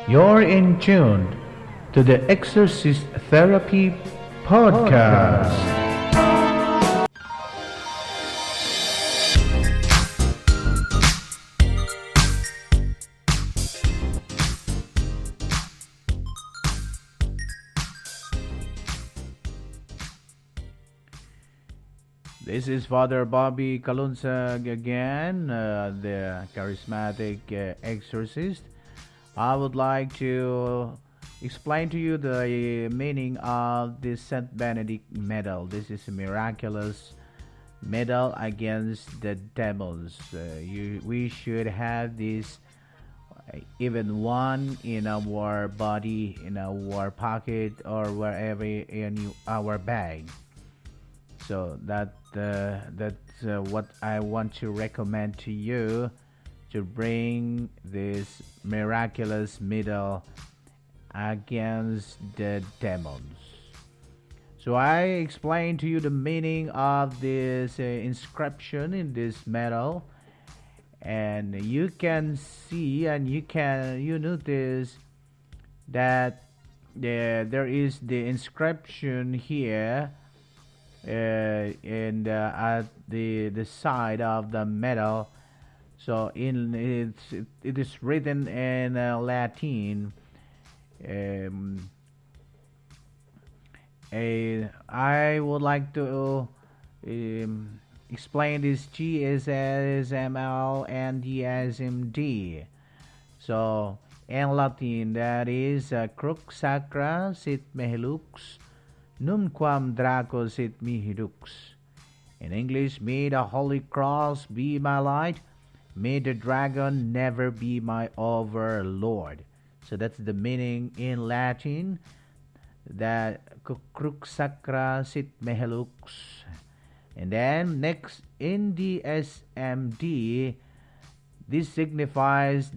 You're in tune to the Exorcist Therapy Podcast. This is Father Bobby Kalunsag again, the charismatic exorcist. I would like to explain to you the meaning of the Saint Benedict medal. This is a miraculous medal against the devils. We should have this, even one in our body, in our pocket, or wherever in our bag. So that's what I want to recommend to you, to bring this miraculous medal against the demons. So I explained to you the meaning of this inscription in this medal, and you can see and you notice that there is the inscription here, and at the side of the medal. So it is written in Latin. I would like to explain this: G is as ML and D as MD. So in Latin, that is crux sacra sit mehilux numquam draco sit mihi dux. In English, may the Holy Cross be my light, may the dragon never be my overlord. So that's the meaning in Latin, that crux sacra sit mihi lux. And then next, in the SMD, this signifies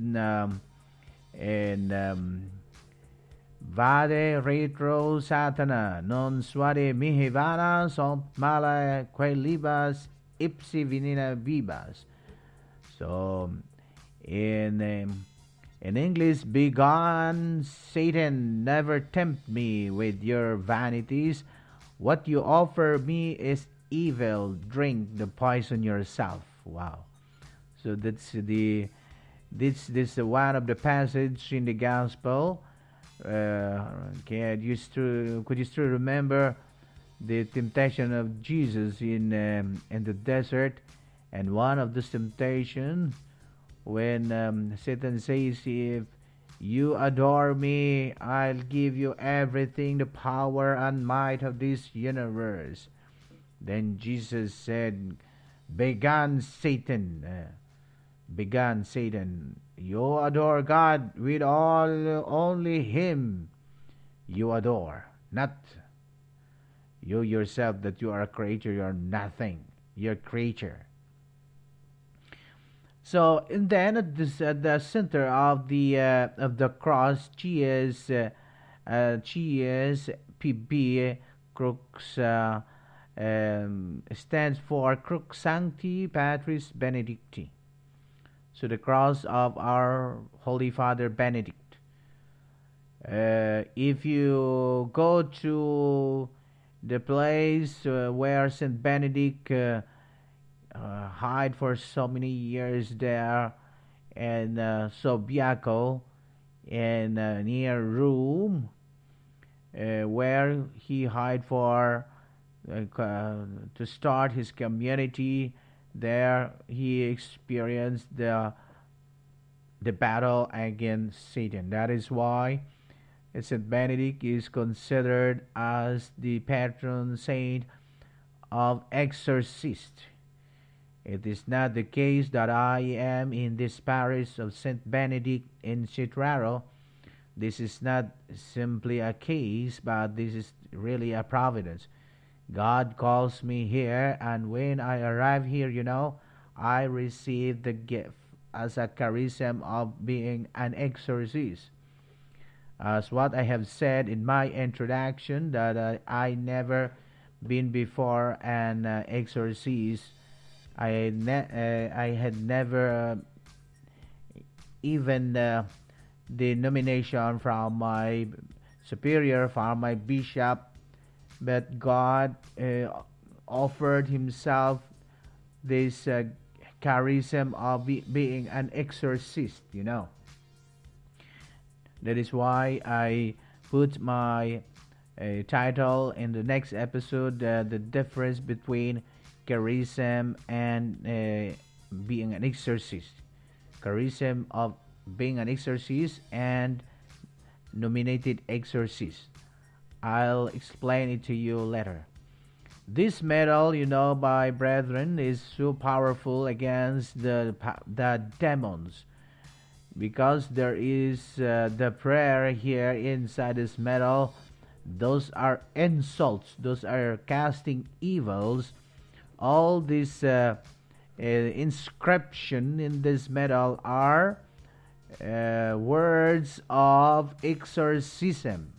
Vade retro satana, non suade mihi vana, sont mala quelibas ipsi vinina vibas. So, in English, begone, Satan, never tempt me with your vanities. What you offer me is evil. Drink the poison yourself. Wow. So that's this one of the passage in the gospel. Could you still remember the temptation of Jesus in the desert? And one of the temptation, when Satan says, "If you adore me, I'll give you everything, the power and might of this universe." Then Jesus said, "Begone, Satan! Begone, Satan! You adore God with only Him you adore, not you yourself, that you are a creature. You are nothing. You're a creature." So, and then at the center of the cross, G is PB crux, stands for Crux Sancti Patris Benedicti. So the cross of our Holy Father Benedict. If you go to the place where Saint Benedict hide for so many years there, and Subiaco, and near Rome, where he hide for to start his community. There he experienced the battle against Satan. That is why Saint Benedict is considered as the patron saint of exorcists. It is not the case that I am in this parish of Saint Benedict in Citraro. This is not simply a case, but this is really a providence. God calls me here, and when I arrive here, I receive the gift as a charism of being an exorcist. As what I have said in my introduction, that I never been before an exorcist. I had never even the nomination from my superior, from my bishop, but God offered Himself this charism of being an exorcist. That is why I put my title in the next episode, the difference between charism and being an exorcist. Charism of being an exorcist and nominated exorcist. I'll explain it to you later. This medal, my brethren, is so powerful against the demons, because there is the prayer here inside this medal. Those are insults. Those are casting evils. All these inscription in this medal are words of exorcism.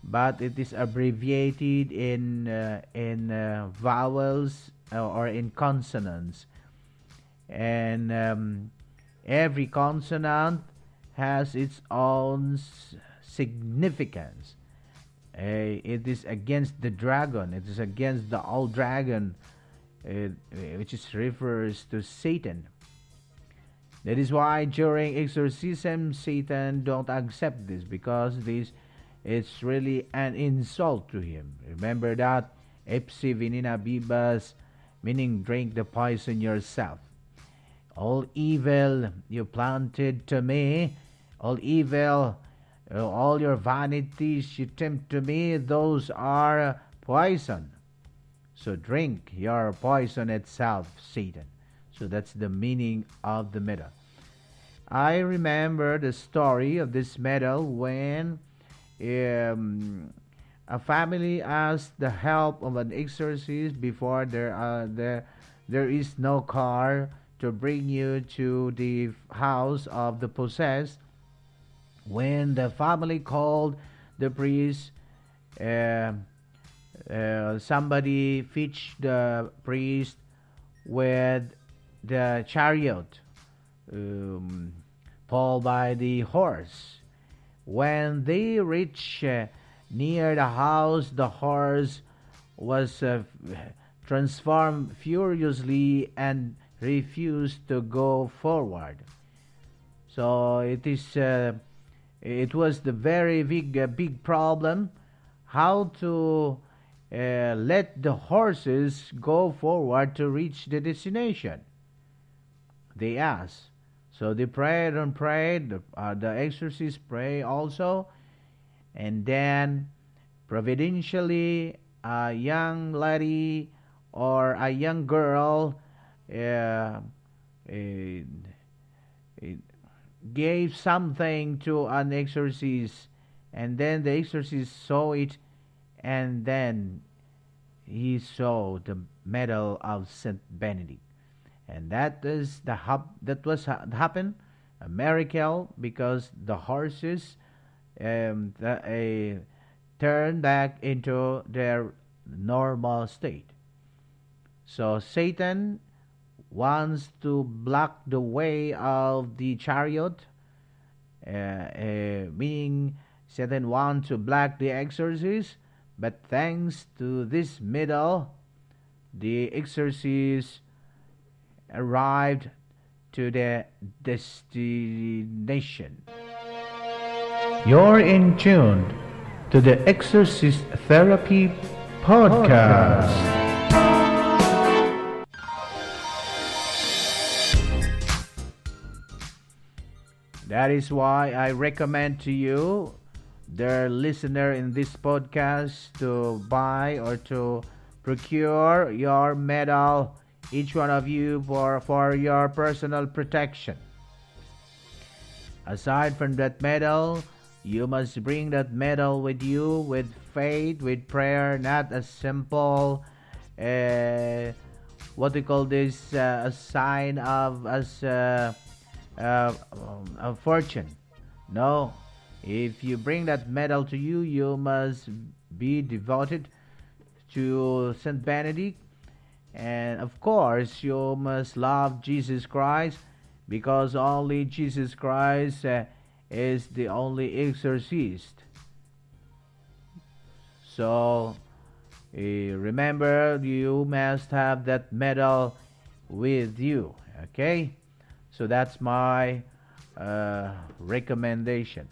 But it is abbreviated in vowels or in consonants, and every consonant has its own significance. It is against the dragon. It is against the old dragon, which refers to Satan. That is why during exorcism, Satan don't accept this, because this it's really an insult to him. Remember that, Ipsi venina bibas, meaning drink the poison yourself. All evil you planted to me, all evil, all your vanities you tempt to me, those are poison. So drink your poison itself, Satan. So that's the meaning of the medal. I remember the story of this medal when a family asked the help of an exorcist before there is no car to bring you to the house of the possessed. When the family called the priest, somebody fetched the priest with the chariot pulled by the horse. When they reached near the house, the horse was transformed furiously and refused to go forward. So it was the very big problem how to let the horses go forward to reach the destination. They asked. So they prayed and prayed. The exorcist prayed also. And then providentially, a young lady or a young girl gave something to an exorcist, and then the exorcist saw it, and then he saw the medal of Saint Benedict, and that happened, a miracle, because the horses turned back into their normal state. So Satan wants to block the way of the chariot, meaning Satan wants to block the exorcist, but thanks to this medal, the exorcist arrived to the destination. You're in tune to the Exorcist Therapy Podcast. That is why I recommend to you, the listener in this podcast, to buy or to procure your medal, each one of you, for your personal protection. Aside from that medal, you must bring that medal with you, with faith, with prayer, not a simple, what we call this, a sign of a fortune. No, if you bring that medal to you, you must be devoted to Saint Benedict, and of course, you must love Jesus Christ, because only Jesus Christ is the only exorcist. So remember, you must have that medal with you. Okay, so that's my recommendation.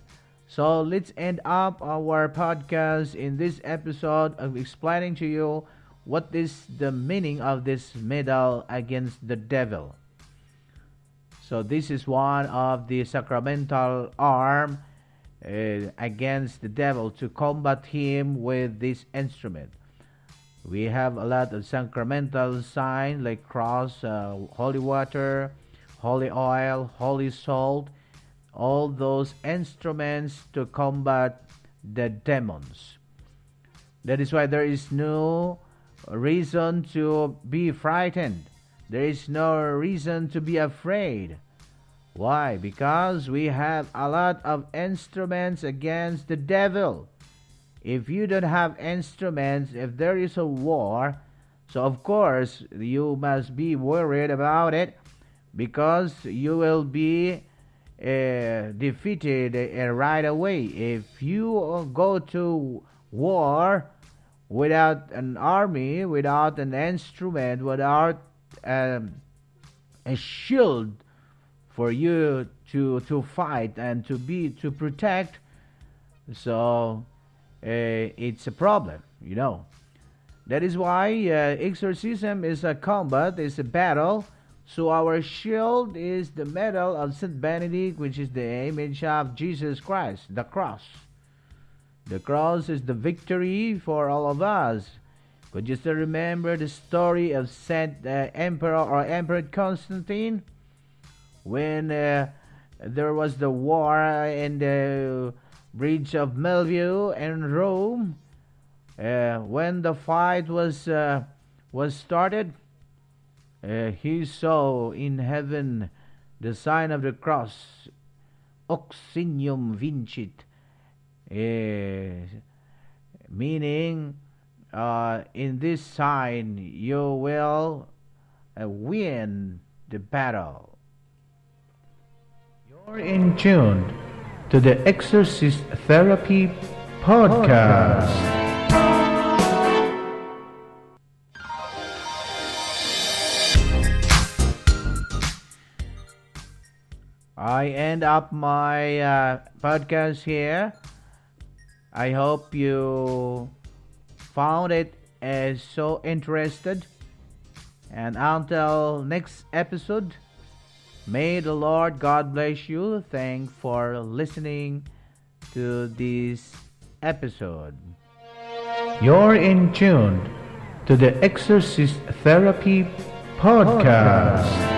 So let's end up our podcast in this episode of explaining to you what is the meaning of this medal against the devil. So this is one of the sacramental arm against the devil to combat him with this instrument. We have a lot of sacramental signs like cross, holy water, holy oil, holy salt, all those instruments to combat the demons. That is why there is no reason to be frightened. There is no reason to be afraid. Why? Because we have a lot of instruments against the devil. If you don't have instruments, if there is a war, so of course you must be worried about it, because you will be defeated right away. If you go to war without an army, without an instrument, without a shield for you to fight and to protect, so it's a problem. That is why exorcism is a combat, is a battle. So our shield is the medal of Saint Benedict, which is the image of Jesus Christ, the cross. The cross is the victory for all of us. But just to remember the story of Saint Emperor Constantine, when there was the war in the bridge of Bellevue in Rome. When the fight was started, he saw in heaven the sign of the cross, Oxinium Vincit, meaning in this sign you will win the battle. You're in tune to the Exorcist Therapy Podcast. I end up my podcast here. I hope you found it as so interested. And until next episode, may the Lord God bless you. Thanks for listening to this episode. You're in tune to the Exorcist Therapy Podcast.